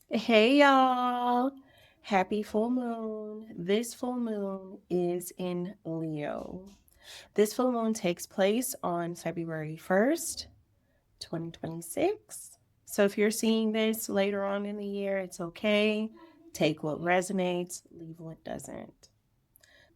Hey y'all, happy full moon. This full moon is in Leo. This full moon takes place on February 1st, 2026. So if you're seeing this later on in the year, it's okay. Take what resonates, leave what doesn't.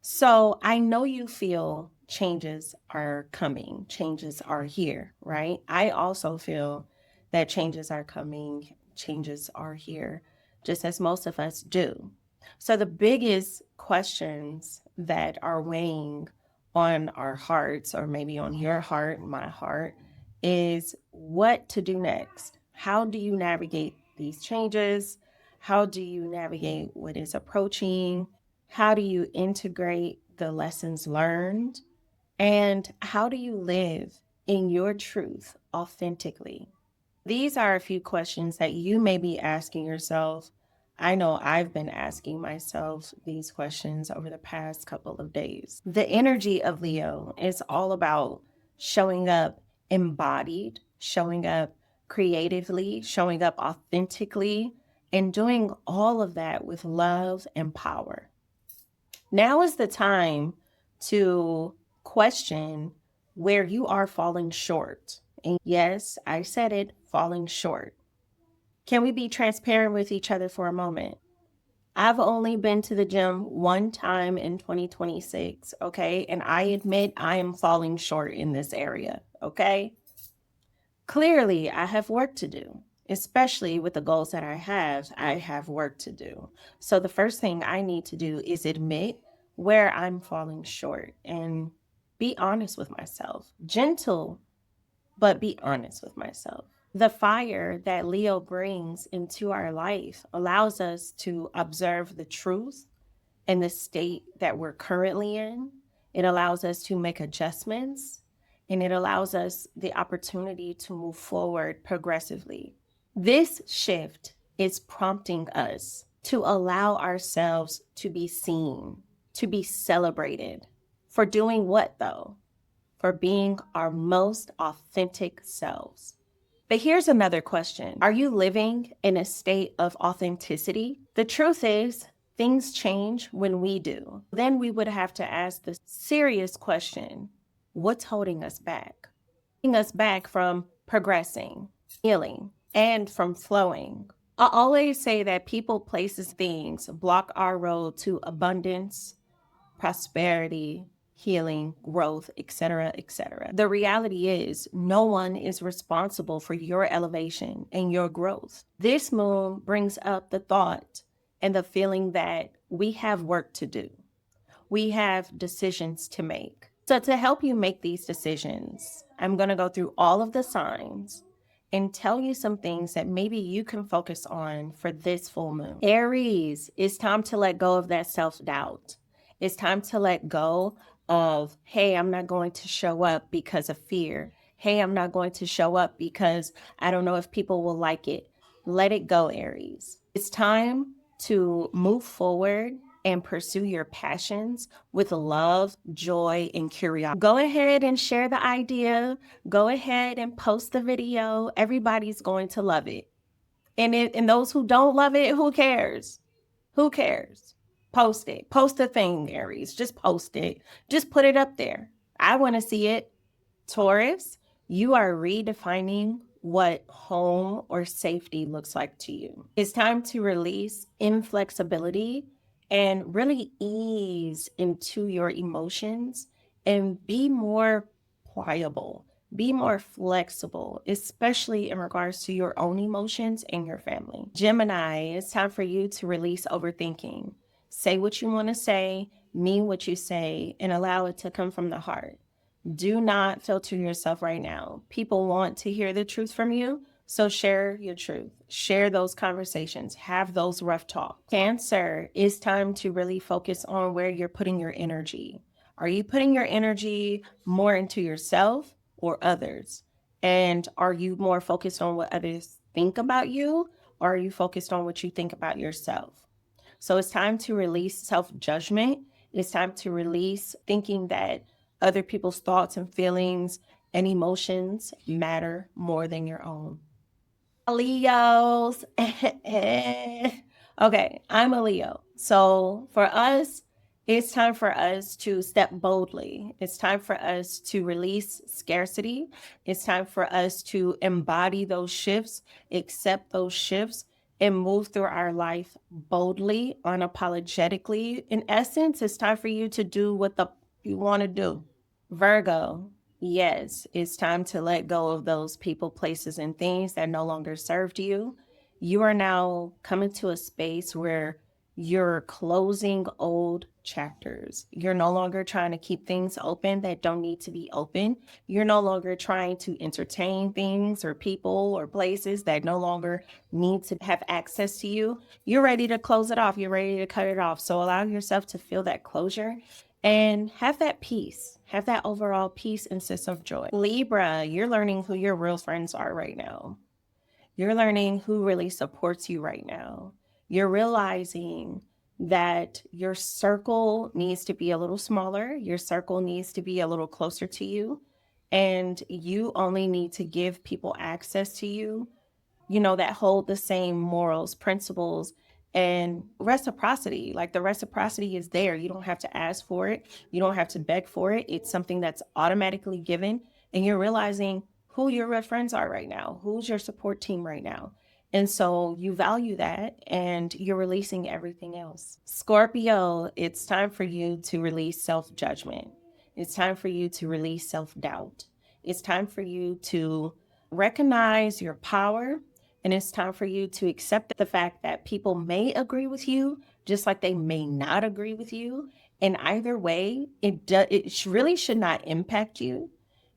So I know you feel changes are coming, changes are here, right? I also feel that changes are coming, changes are here, just as most of us do. So the biggest questions that are weighing on our hearts, or maybe on your heart, my heart, is what to do next. How do you navigate these changes? How do you navigate what is approaching? How do you integrate the lessons learned? And how do you live in your truth authentically? These are a few questions that you may be asking yourself. I know I've been asking myself these questions over the past couple of days. The energy of Leo is all about showing up embodied, showing up creatively, showing up authentically, and doing all of that with love and power. Now is the time to question where you are falling short. And yes, I said it, falling short. Can we be transparent with each other for a moment? I've only been to the gym one time in 2026, okay? And I admit I am falling short in this area, okay? Clearly, I have work to do, especially with the goals that I have. I have work to do. So, the first thing I need to do is admit where I'm falling short and be honest with myself. Gentle, but be honest with myself. The fire that Leo brings into our life allows us to observe the truth and the state that we're currently in. It allows us to make adjustments and it allows us the opportunity to move forward progressively. This shift is prompting us to allow ourselves to be seen, to be celebrated. For doing what though? For being our most authentic selves. But here's another question. Are you living in a state of authenticity? The truth is, things change when we do. Then we would have to ask the serious question, what's holding us back? Holding us back from progressing, healing, and from flowing. I always say that people, places, things block our road to abundance, prosperity, healing, growth, etc., etc. The reality is, no one is responsible for your elevation and your growth. This moon brings up the thought and the feeling that we have work to do. We have decisions to make. So, to help you make these decisions, I'm going to go through all of the signs and tell you some things that maybe you can focus on for this full moon. Aries, it's time to let go of that self doubt. It's time to let go of, hey, I'm not going to show up because of fear. Hey, I'm not going to show up because I don't know if people will like it. Let it go, Aries. It's time to move forward and pursue your passions with love, joy, and curiosity. Go ahead and share the idea. Go ahead and post the video. Everybody's going to love it. And those who don't love it, who cares? Who cares? Post it. Post the thing, Aries. Just post it. Just put it up there. I want to see it. Taurus, you are redefining what home or safety looks like to you. It's time to release inflexibility and really ease into your emotions and be more pliable, be more flexible, especially in regards to your own emotions and your family. Gemini, it's time for you to release overthinking. Say what you want to say, mean what you say, and allow it to come from the heart. Do not filter yourself right now. People want to hear the truth from you. So share your truth, share those conversations, have those rough talks. Cancer, it's time to really focus on where you're putting your energy. Are you putting your energy more into yourself or others? And are you more focused on what others think about you, or are you focused on what you think about yourself? So it's time to release self judgment. It's time to release thinking that other people's thoughts and feelings and emotions matter more than your own. Leos. Okay, I'm a Leo. So for us, it's time for us to step boldly. It's time for us to release scarcity. It's time for us to embody those shifts, accept those shifts, and move through our life boldly, unapologetically. In essence, it's time for you to do what the you want to do. Virgo, yes, it's time to let go of those people, places, and things that no longer served you. You are now coming to a space where you're closing old chapters. You're no longer trying to keep things open that don't need to be open. You're no longer trying to entertain things or people or places that no longer need to have access to you. You're ready to close it off. You're ready to cut it off. So allow yourself to feel that closure and have that peace, have that overall peace and sense of joy. Libra, you're learning who your real friends are right now. You're learning who really supports you right now. You're realizing that your circle needs to be a little smaller, your circle needs to be a little closer to you, and you only need to give people access to you, that hold the same morals, principles, and reciprocity. Like the reciprocity is there. You don't have to ask for it, you don't have to beg for it. It's something that's automatically given. And you're realizing who your real friends are right now, who's your support team right now. And so you value that and you're releasing everything else. Scorpio, it's time for you to release self judgment. It's time for you to release self doubt. It's time for you to recognize your power, and it's time for you to accept the fact that people may agree with you just like they may not agree with you. And either way, it really should not impact you.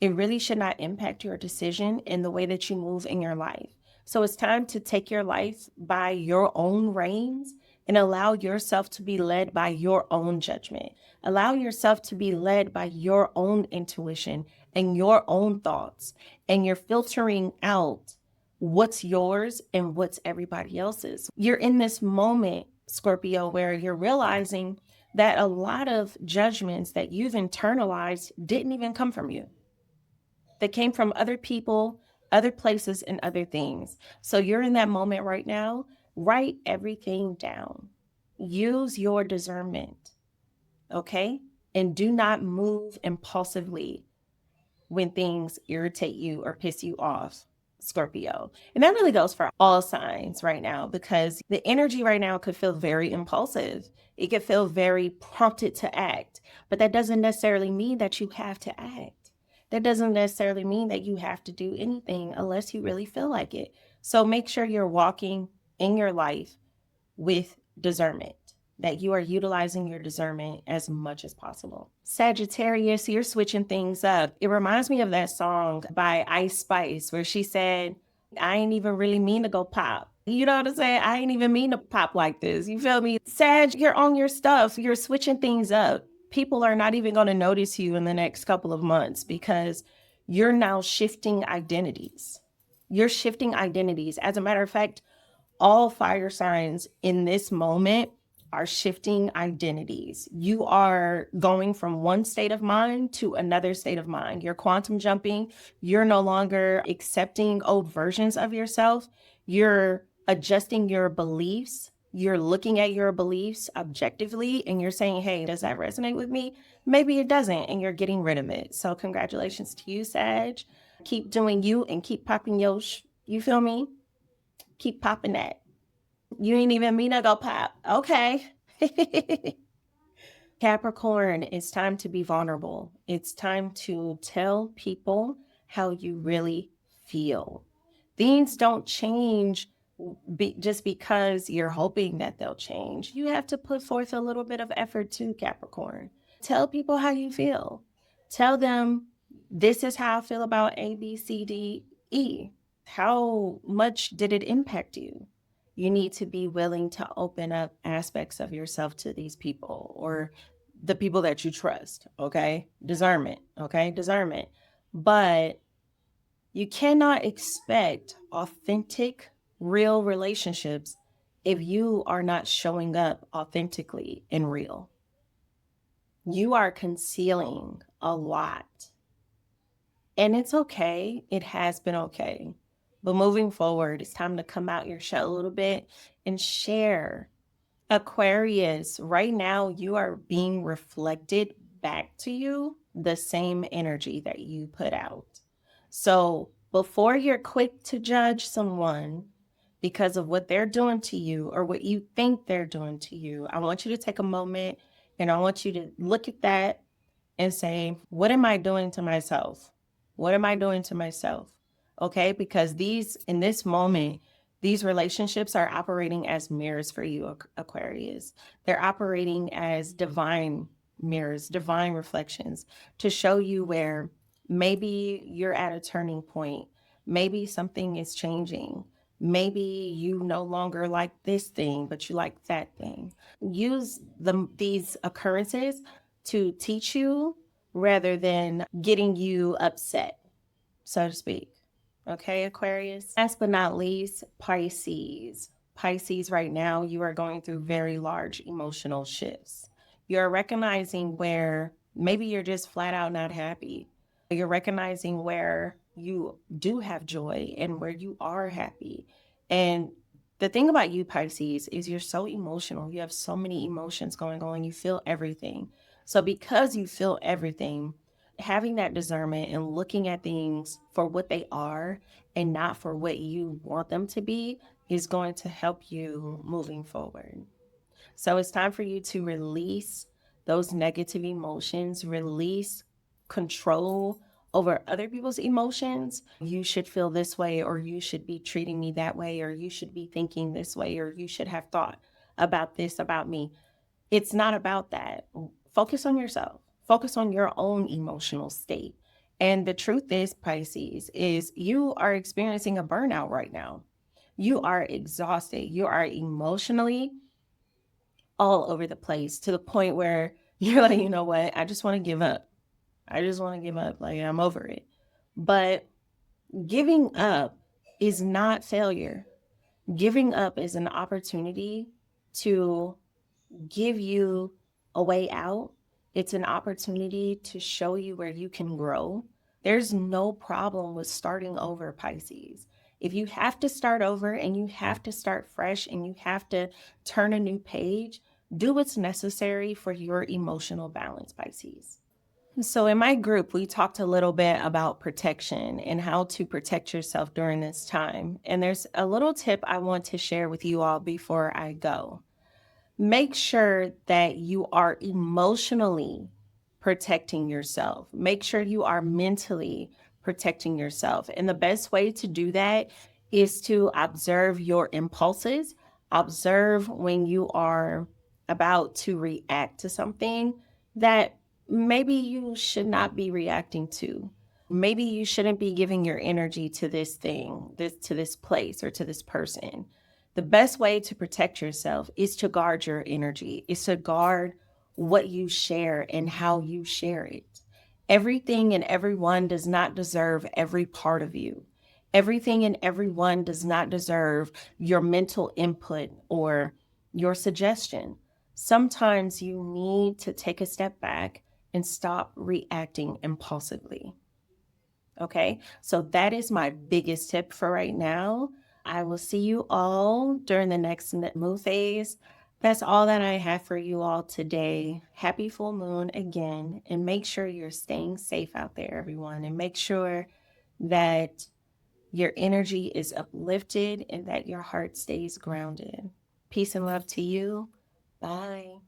It really should not impact your decision in the way that you move in your life. So it's time to take your life by your own reins and allow yourself to be led by your own judgment. Allow yourself to be led by your own intuition and your own thoughts. And you're filtering out what's yours and what's everybody else's. You're in this moment, Scorpio, where you're realizing that a lot of judgments that you've internalized didn't even come from you. They came from other people, other places, and other things. So you're in that moment right now. Write everything down. Use your discernment, okay? And do not move impulsively when things irritate you or piss you off, Scorpio. And that really goes for all signs right now because the energy right now could feel very impulsive. It could feel very prompted to act, but that doesn't necessarily mean that you have to act. That doesn't necessarily mean that you have to do anything unless you really feel like it. So make sure you're walking in your life with discernment, that you are utilizing your discernment as much as possible. Sagittarius, you're switching things up. It reminds me of that song by Ice Spice where she said, I ain't even really mean to go pop. You know what I'm saying? I ain't even mean to pop like this. You feel me? Sag, you're on your stuff. You're switching things up. People are not even going to notice you in the next couple of months because you're now shifting identities. You're shifting identities. As a matter of fact, all fire signs in this moment are shifting identities. You are going from one state of mind to another state of mind. You're quantum jumping. You're no longer accepting old versions of yourself. You're adjusting your beliefs. You're looking at your beliefs objectively and you're saying, hey, does that resonate with me? Maybe it doesn't, and you're getting rid of it. So, congratulations to you, Sag. Keep doing you and keep popping your, you feel me? Keep popping that. You ain't even mean to go pop. Okay. Capricorn, it's time to be vulnerable. It's time to tell people how you really feel. Things don't change just because you're hoping that they'll change. You have to put forth a little bit of effort too, Capricorn. Tell people how you feel. Tell them, this is how I feel about A, B, C, D, E. How much did it impact you? You need to be willing to open up aspects of yourself to these people or the people that you trust, okay? Discernment, okay? Discernment. But you cannot expect authentic, real relationships if you are not showing up authentically and real. You are concealing a lot. And it's okay. It has been okay. But moving forward, it's time to come out your shell a little bit and share. Aquarius, right now you are being reflected back to you the same energy that you put out. So before you're quick to judge someone because of what they're doing to you or what you think they're doing to you, I want you to take a moment and I want you to look at that and say, what am I doing to myself? What am I doing to myself? Okay, because in this moment, these relationships are operating as mirrors for you, Aquarius. They're operating as divine mirrors, divine reflections to show you where maybe you're at a turning point. Maybe something is changing. Maybe you no longer like this thing, but you like that thing. Use these occurrences to teach you rather than getting you upset, so to speak. Okay, Aquarius. Last but not least, Pisces. Pisces, right now, you are going through very large emotional shifts. You're recognizing where maybe you're just flat out not happy. You're recognizing where you do have joy and where you are happy. And the thing about you, Pisces, is you're so emotional. You have so many emotions going on. You feel everything. So, because you feel everything, having that discernment and looking at things for what they are and not for what you want them to be is going to help you moving forward. So it's time for you to release those negative emotions, release control over other people's emotions. You should feel this way, or you should be treating me that way, or you should be thinking this way, or you should have thought about this about me. It's not about that. Focus on yourself. Focus on your own emotional state. And the truth is, Pisces, is you are experiencing a burnout right now. You are exhausted. You are emotionally all over the place to the point where you're like, you know what? I just want to give up. I just want to give up. Like, I'm over it. But giving up is not failure. Giving up is an opportunity to give you a way out. It's an opportunity to show you where you can grow. There's no problem with starting over, Pisces. If you have to start over and you have to start fresh and you have to turn a new page, do what's necessary for your emotional balance, Pisces. So, in my group, we talked a little bit about protection and how to protect yourself during this time. And there's a little tip I want to share with you all before I go. Make sure that you are emotionally protecting yourself. Make sure you are mentally protecting yourself. And the best way to do that is to observe your impulses, observe when you are about to react to something that maybe you should not be reacting to. Maybe you shouldn't be giving your energy to this thing, to this place or to this person. The best way to protect yourself is to guard your energy, is to guard what you share and how you share it. Everything and everyone does not deserve every part of you. Everything and everyone does not deserve your mental input or your suggestion. Sometimes you need to take a step back and stop reacting impulsively. Okay, so that is my biggest tip for right now. I will see you all during the next moon phase. That's all that I have for you all today. Happy full moon again, and make sure you're staying safe out there, everyone, and make sure that your energy is uplifted and that your heart stays grounded. Peace and love to you. Bye.